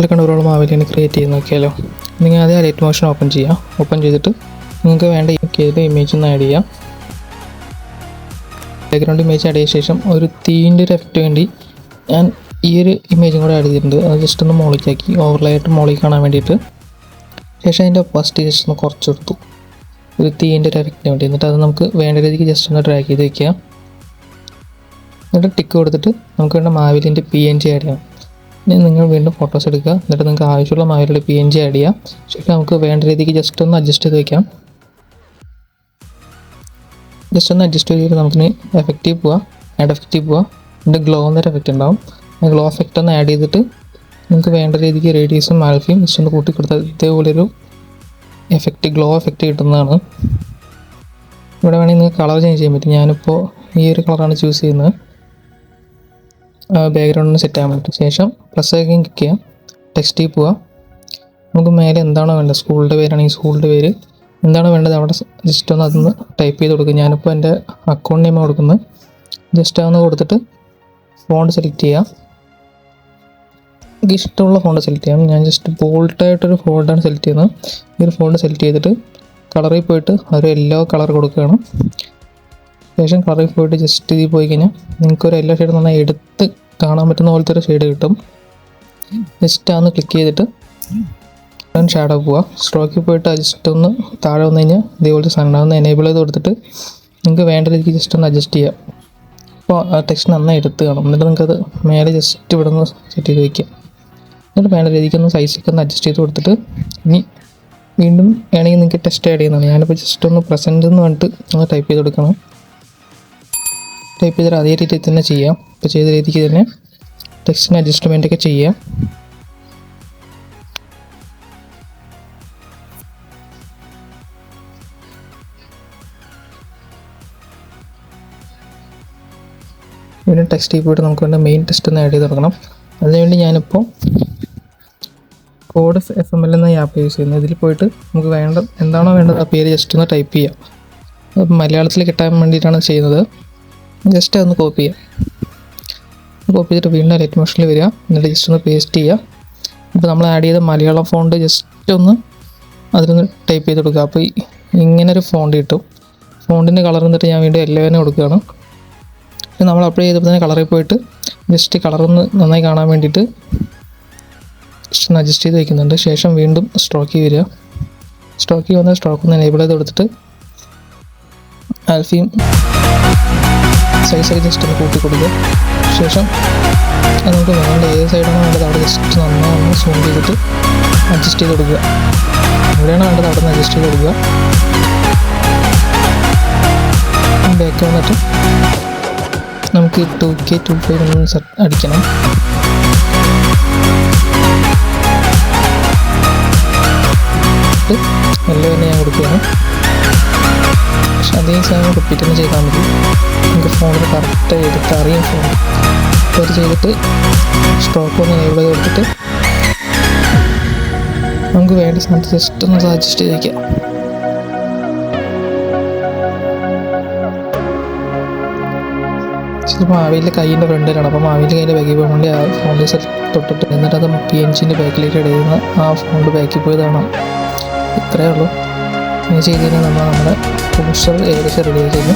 എന്തൊക്കെയാണ് ഒരുപാട് മാവേലിനെ ക്രിയേറ്റ് ചെയ്ത് നോക്കിയാലോ. നിങ്ങൾ ആദ്യം ലൈറ്റ് മോഷൻ ഓപ്പൺ ചെയ്യാം. ഓപ്പൺ ചെയ്തിട്ട് നിങ്ങൾക്ക് വേണ്ട ഇമേജ് ഒന്ന് ആഡ് ചെയ്യാം. ബാക്ക്ഗ്രൗണ്ട് ഇമേജ് ആഡ് ചെയ്ത ശേഷം ഒരു തീൻ്റെ ഒരു എഫക്റ്റ് വേണ്ടി ഞാൻ ഈ ഒരു ഇമേജും കൂടെ ആഡ് ചെയ്തിട്ടുണ്ട്. അത് ജസ്റ്റ് ഒന്ന് മോളിക്കാക്കി ഓവർലേ ആയിട്ട് മോളിൽ കാണാൻ വേണ്ടിയിട്ട്. ശേഷം അതിൻ്റെ ഒപ്പാസിറ്റി ജസ്റ്റ് ഒന്ന് കുറച്ച് കൊടുത്തു ഒരു തീൻ്റെ ഒരു എഫക്റ്റിന് വേണ്ടി. എന്നിട്ട് അത് നമുക്ക് വേണ്ട രീതിക്ക് ജസ്റ്റ് ഒന്ന് ഡ്രാഗ് ചെയ്ത് വയ്ക്കുക. എന്നിട്ട് ടിക്ക് കൊടുത്തിട്ട് നമുക്ക് വേണ്ട മാവേലിൻ്റെ PNG ആഡ് ചെയ്യാം. ഇനി നിങ്ങൾ വീണ്ടും ഫോട്ടോസ് എടുക്കുക. എന്നിട്ട് നിങ്ങൾക്ക് ആവശ്യമുള്ള മാവേലിയുടെ PNG ആഡ് ചെയ്യാം. ശേഷം നമുക്ക് വേണ്ട രീതിക്ക് ജസ്റ്റ് ഒന്ന് അഡ്ജസ്റ്റ് ചെയ്ത് വയ്ക്കാം. ജസ്റ്റ് ഒന്ന് അഡ്ജസ്റ്റ് ചെയ്തിട്ട് നമുക്കിനി എഫക്റ്റീവ് പോവാം. ആഡ് എഫക്റ്റീവ് പോവാം. എന്നിട്ട് ഗ്ലോ എന്നൊരു എഫക്റ്റ് ഉണ്ടാവും. ആ ഗ്ലോ എഫക്റ്റ് ഒന്ന് ആഡ് ചെയ്തിട്ട് നിങ്ങൾക്ക് വേണ്ട രീതിക്ക് റേഡിയസും ആൽഫയും ജസ്റ്റ് ഒന്ന് കൂട്ടി കൊടുത്താൽ ഇതേപോലൊരു എഫക്റ്റ് ഗ്ലോ എഫക്റ്റ് കിട്ടുന്നതാണ്. ഇവിടെ വേണമെങ്കിൽ നിങ്ങൾക്ക് കളർ ചേഞ്ച് ചെയ്യാൻ പറ്റും. ഞാനിപ്പോൾ ഈ ഒരു കളറാണ് ചൂസ് ചെയ്യുന്നത്. ബാക്ക്ഗ്രൗണ്ടിന് സെറ്റ് ആകാൻ പറ്റും. ശേഷം പ്ലസ് ആക്കിയും ക്ലിക്ക് ചെയ്യാം. ടെക്സ്റ്റിൽ പോവാം. നമുക്ക് മേലെ എന്താണോ വേണ്ടത്, സ്കൂളിൻ്റെ പേരാണെങ്കിൽ സ്കൂളിൻ്റെ പേര് എന്താണോ വേണ്ടത് അവിടെ ജസ്റ്റ് ഒന്ന് അതൊന്ന് ടൈപ്പ് ചെയ്ത് കൊടുക്കുക. ഞാനിപ്പോൾ എൻ്റെ അക്കൗണ്ട് നെയിം കൊടുക്കുന്നത്. ജസ്റ്റ് അതൊന്ന് കൊടുത്തിട്ട് ഫോണ്ട് സെലക്ട് ചെയ്യാം. എനിക്ക് ഇഷ്ടമുള്ള ഫോണ്ട് സെലക്ട് ചെയ്യാം. ഞാൻ ജസ്റ്റ് ബോൾട്ടായിട്ടൊരു ഫോണ്ടാണ് സെലക്ട് ചെയ്യുന്നത്. ഈ ഒരു ഫോണ്ട് സെലക്ട് ചെയ്തിട്ട് കളറിൽ പോയിട്ട് ഒരു യെല്ലോ കളർ കൊടുക്കുകയാണ്. ശേഷം കളറിൽ പോയിട്ട് ജസ്റ്റ് ഇതിൽ പോയി കഴിഞ്ഞാൽ നിങ്ങൾക്കൊരു യെല്ലോ ഷെയ്ഡ് നന്നായി എടുത്ത് കാണാൻ പറ്റുന്ന പോലത്തെ ഒരു ഷെയ്ഡ് കിട്ടും. ജസ്റ്റ് അതൊന്ന് ക്ലിക്ക് ചെയ്തിട്ട് ഷാഡോ പോവുക. സ്ട്രോക്കിൽ പോയിട്ട് ജസ്റ്റ് ഒന്ന് താഴെ വന്നു കഴിഞ്ഞാൽ ഇതേപോലത്തെ സാധനം ഒന്ന് എനേബിൾ ചെയ്ത് കൊടുത്തിട്ട് നിങ്ങൾക്ക് വേണ്ട രീതിക്ക് ജസ്റ്റ് ഒന്ന് അഡ്ജസ്റ്റ് ചെയ്യാം. അപ്പോൾ ആ ടെക്സ്റ്റ് നന്നായി എടുത്ത് കാണും. എന്നിട്ട് നിങ്ങൾക്കത് മേലെ ജസ്റ്റ് ഇവിടെ നിന്ന് സെറ്റ് ചെയ്ത് വയ്ക്കുക. എന്നിട്ട് വേണ്ട രീതിക്ക് ഒന്ന് സൈസൊക്കെ ഒന്ന് അഡ്ജസ്റ്റ് ചെയ്ത് കൊടുത്തിട്ട് ഇനി വീണ്ടും വേണമെങ്കിൽ നിങ്ങൾക്ക് ടെക്സ്റ്റ് ആഡ് ചെയ്യുന്നതാണ്. ഞാനിപ്പോൾ ജസ്റ്റ് ഒന്ന് പ്രസൻറ്റ് എന്ന് പറഞ്ഞിട്ട് ഒന്ന് ടൈപ്പ് ചെയ്ത് കൊടുക്കണം. ടൈപ്പ് ചെയ്തിട്ട് അതേ രീതിയിൽ തന്നെ ചെയ്യാം. ഇപ്പോൾ ചെയ്ത രീതിക്ക് തന്നെ ടെക്സ്റ്റിന് അഡ്ജസ്റ്റ്മെൻറ്റൊക്കെ ചെയ്യാം. വീണ്ടും ടെക്സ്റ്റിൽ പോയിട്ട് നമുക്ക് വേണ്ട മെയിൻ ടെക്സ്റ്റ് ഒന്ന് ആഡ് ചെയ്ത് കൊടുക്കണം. അതിനുവേണ്ടി ഞാനിപ്പോൾ കോഡ് FML എന്ന ആപ്പ് യൂസ് ചെയ്യുന്നത്. ഇതിൽ പോയിട്ട് നമുക്ക് എന്താണോ വേണ്ടത് ആ പേര് ജസ്റ്റ് ഒന്ന് ടൈപ്പ് ചെയ്യാം. അത് മലയാളത്തിൽ കിട്ടാൻ വേണ്ടിയിട്ടാണ് ചെയ്യുന്നത്. ജസ്റ്റ് അതൊന്ന് കോപ്പി ചെയ്യാം. കോപ്പി ചെയ്തിട്ട് വീണ്ടും ലൈറ്റ് മോഷനിൽ വരിക. എന്നിട്ട് ജസ്റ്റ് ഒന്ന് പേസ്റ്റ് ചെയ്യുക. ഇപ്പോൾ നമ്മൾ ആഡ് ചെയ്ത മലയാളം ഫോണ്ട് ജസ്റ്റ് ഒന്ന് അതിലൊന്ന് ടൈപ്പ് ചെയ്ത് കൊടുക്കുക. അപ്പോൾ ഇങ്ങനൊരു ഫോണ്ട് കിട്ടും. ഫോണ്ടിൻ്റെ കളർ എന്നിട്ട് ഞാൻ വീണ്ടും യെല്ലോനെ കൊടുക്കുകയാണ്. നമ്മൾ അപ്ലൈ ചെയ്തപ്പോൾ തന്നെ കളറിൽ പോയിട്ട് ജസ്റ്റ് കളറൊന്ന് നന്നായി കാണാൻ വേണ്ടിയിട്ട് ജസ്റ്റ് ഒന്ന് അഡ്ജസ്റ്റ് ചെയ്ത് വയ്ക്കുന്നുണ്ട്. ശേഷം വീണ്ടും സ്ട്രോക്കിൽ വരിക. സ്ട്രോക്കിൽ വന്ന് സ്ട്രോക്ക് ഒന്ന് എനേബിൾ ചെയ്ത് കൊടുത്തിട്ട് ആൽഫയും സൈസൊക്കെ ജസ്റ്റ് ഒന്ന് കൂട്ടി കൊടുക്കുക. ശേഷം നമുക്ക് വേണ്ട ഏത് സൈഡാണ് വേണ്ടത് അവിടെ ജസ്റ്റ് നന്നായി ഒന്ന് സൂം ചെയ്തിട്ട് അഡ്ജസ്റ്റ് ചെയ്ത് കൊടുക്കുക. എവിടെയാണ് വേണ്ടത് അവിടെ നിന്ന് അഡ്ജസ്റ്റ് ചെയ്ത് കൊടുക്കുക. ബാക്ക് വന്നിട്ട് നമുക്ക് 2K25 ഒന്ന് അടിക്കണം. എല്ലാം തന്നെ ഞാൻ കൊടുക്കുകയാണ്. പക്ഷെ അതേ സാധനം റിപ്പീറ്റ് തന്നെ ചെയ്താൽ മതി. നമുക്ക് ഫോണിൽ കറക്റ്റ് ചെയ്തിട്ട് അറിയാം. ഫോൺ അത് ചെയ്തിട്ട് സ്ട്രോക്ക് ഒന്ന് എനേബിൾ ചെയ്ത് കൊടുത്തിട്ട് നമുക്ക് വേണ്ട സാധനത്ത് ജസ്റ്റ് ഒന്ന് അഡ്ജസ്റ്റ് ചെയ്ത് വയ്ക്കാം. മാവേലിൻ്റെ കൈയിൻ്റെ ഫ്രണ്ടിലാണ്. അപ്പോൾ മാവേലിൻ്റെ കയ്യിൻ്റെ ബാക്കിൽ പോകാൻ വേണ്ടി ആ ഫോണിൽ തൊട്ടിട്ട് എന്നിട്ട് അത് PNGൻ്റെ ബാക്കിലേക്ക് ഇടയുന്ന ആ ഫോണിൻ്റെ ബാക്കിൽ പോയതാണ്. ഇത്രയേ ഉള്ളൂ. ഇനി ചെയ്ത് കഴിഞ്ഞാൽ നമ്മുടെ പോസ്റ്റർ ഏകദേശം റെഡി ആയി കഴിഞ്ഞു.